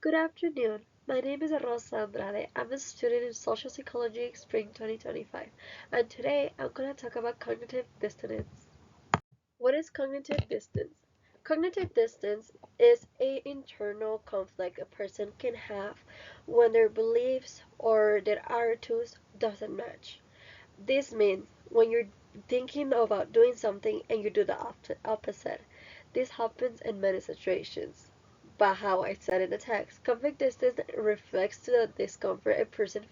Good afternoon. My name is Rosa Andrade. I'm a student in Social Psychology Spring 2025, and today I'm going to talk about cognitive dissonance. What is cognitive dissonance? Cognitive dissonance is an internal conflict a person can have when their beliefs or their attitudes doesn't match. This means when you're thinking about doing something and you do the opposite. This happens in many situations. But how I said in the text, conflict distance reflects to the discomfort a person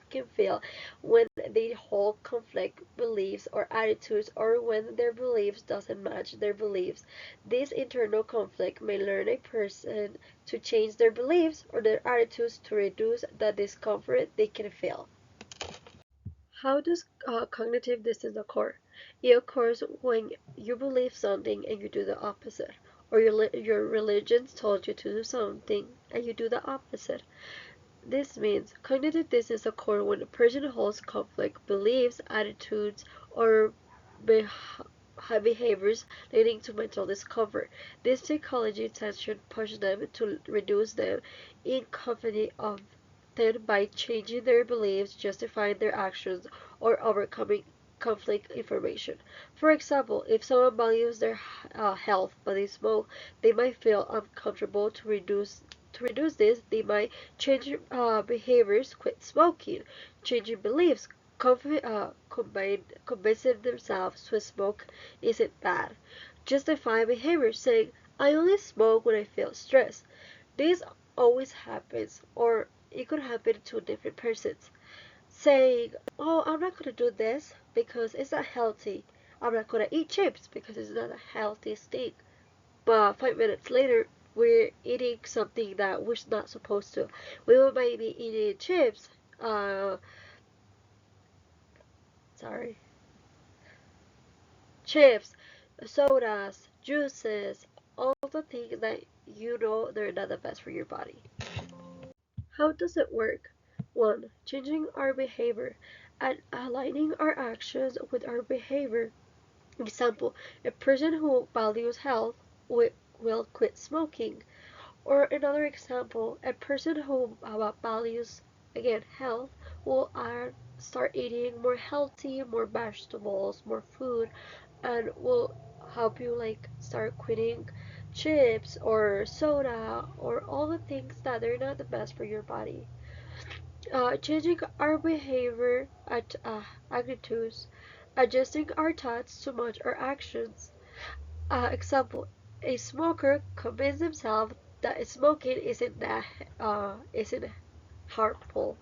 can feel when they hold conflict beliefs or attitudes or when their beliefs doesn't match their beliefs. This internal conflict may lead a person to change their beliefs or their attitudes to reduce the discomfort they can feel. How does cognitive dissonance occur? It occurs when you believe something and you do the opposite, or your religion told you to do something and you do the opposite. This means cognitive dissonance occurs when a person holds conflict beliefs, attitudes, or behaviors leading to mental discomfort. This psychology tension pushes them to reduce them in company of them by changing their beliefs, justifying their actions, or overcoming conflict information. For example, if someone values their health but they smoke, they might feel uncomfortable to reduce this. They might change behaviors, quit smoking, changing beliefs, convincing themselves to smoke isn't bad. Justify behavior, saying, I only smoke when I feel stressed. This always happens, or it could happen to different persons. Saying, oh, I'm not going to do this because it's not healthy. I'm not going to eat chips because it's not a healthy thing. But 5 minutes later, we're eating something that we're not supposed to. We might be eating chips, uh, sorry, chips, sodas, juices, all the things that you know they're not the best for your body. How does it work? 1. Changing our behavior and aligning our actions with our behavior. Example, a person who values health will quit smoking. Or another example, a person who values again health will start eating more healthy, more vegetables, more food, and will help you like start quitting chips or soda or all the things that are not the best for your body. Changing our behavior at attitudes, adjusting our thoughts to match our actions. Example: a smoker convinces himself that smoking isn't harmful.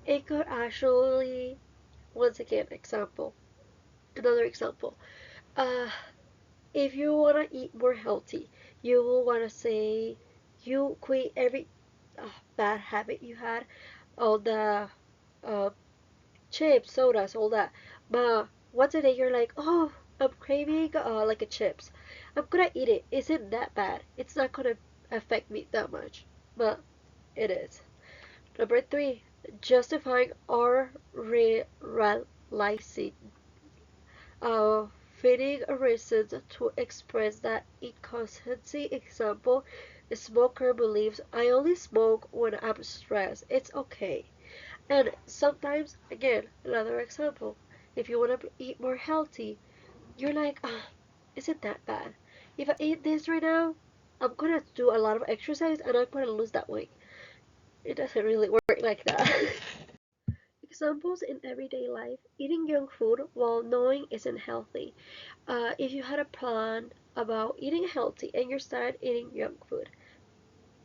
It could actually, once again, another example. Uh, if you wanna eat more healthy, you will wanna say you quit every bad habit you had, all the uh, chips, sodas, all that. But once a day you're like, oh, I'm craving like a chips. I'm gonna eat it. Isn't that bad? It's not gonna affect me that much, but it is. Number 3, justifying or realizing, uh, finding a reason to express that inconsistency. Example: a smoker believes I only smoke when I'm stressed. It's okay. And sometimes, again, another example, if you want to eat more healthy, you're like, ah, isn't that bad? If I eat this right now, I'm gonna do a lot of exercise and I'm gonna lose that weight. It doesn't really work like that. Examples in everyday life: eating junk food while knowing isn't healthy. If you had a plan about eating healthy and you start eating junk food,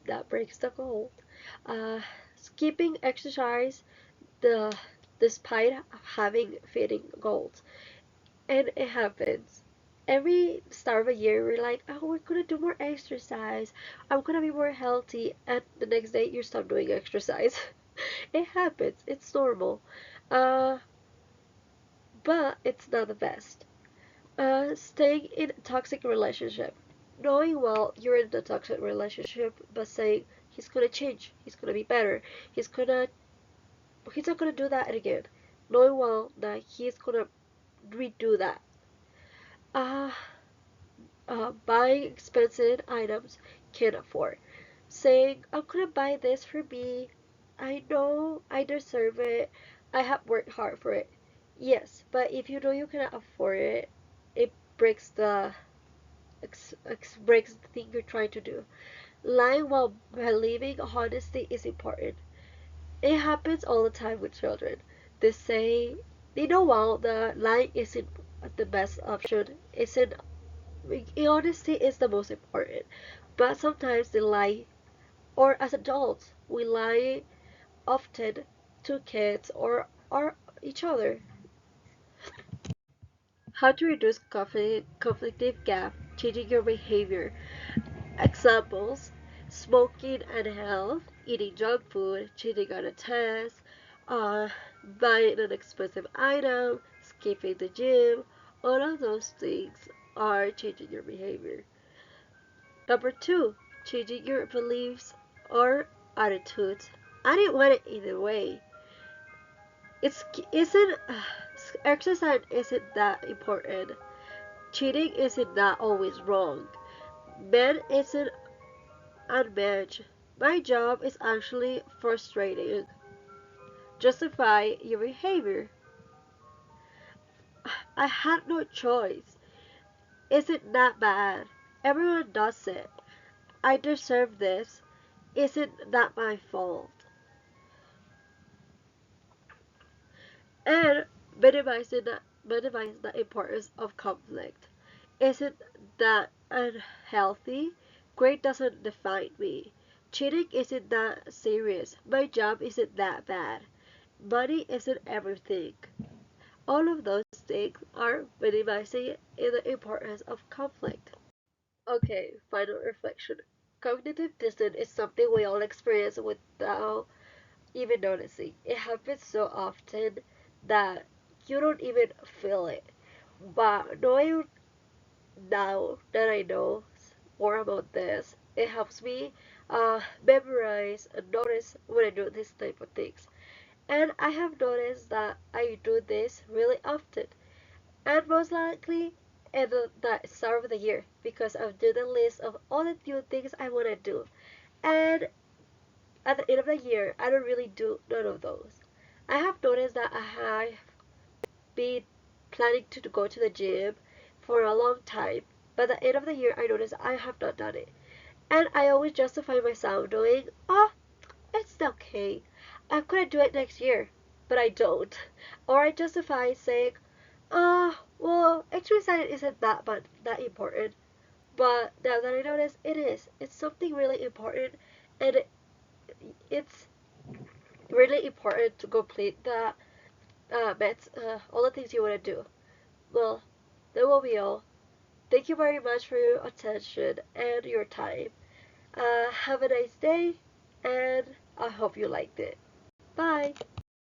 that breaks the goal. Skipping exercise the despite having fitting goals. And it happens. Every start of a year, we're like, oh, we're gonna do more exercise. I'm gonna be more healthy. And the next day, you stop doing exercise. It happens. It's normal. Uh, but it's not the best. Staying in a toxic relationship. Knowing well you're in a toxic relationship, but saying he's gonna change, he's gonna be better, he's not gonna do that again. Knowing well that he's gonna redo that. Uh, Buying expensive items can't afford. saying, I'm gonna buy this for me. I know I deserve it. I have worked hard for it. Yes, but if you know you cannot afford it, it breaks the breaks the thing you're trying to do. Lying while believing honesty is important. It happens all the time with children. They say they know well that lying isn't the best option. Isn't honesty is the most important. But sometimes they lie, or as adults, we lie often to kids or each other. How to reduce conflictive gap, changing your behavior. Examples: smoking and health, eating junk food, cheating on a test, uh, buying an expensive item, skipping the gym. All of those things are changing your behavior. Number two, changing your beliefs or attitudes. I didn't want it either way. It's isn't exercise isn't that important. Cheating isn't that always wrong. Men isn't unmatched. My job is actually frustrating. Justify your behavior. I had no choice. Isn't that bad? Everyone does it. I deserve this. Isn't that my fault? And minimize the importance of conflict. Isn't that unhealthy? Grade doesn't define me. Cheating isn't that serious. My job isn't that bad. Money isn't everything. All of those things are minimizing the importance of conflict. Okay, final reflection. Cognitive dissonance is something we all experience without even noticing. It happens so often that you don't even feel it. But knowing now that I know more about this, it helps me memorize and notice when I do this type of things. And I have noticed that I do this really often, and most likely at the start of the year because I've done a list of all the new things I want to do. And at the end of the year, I don't really do none of those. I have noticed that I have been planning to go to the gym for a long time, but at the end of the year, I noticed I have not done it. And I always justify myself doing, oh, it's okay. I'm gonna do it next year, but I don't. Or I justify saying, well, exercise isn't that important. But now that I notice it is, it's something really important, and it's really important to complete the all the things you want to do. Well, that will be all. Thank you very much for your attention and your time. Have a nice day, and I hope you liked it. Bye.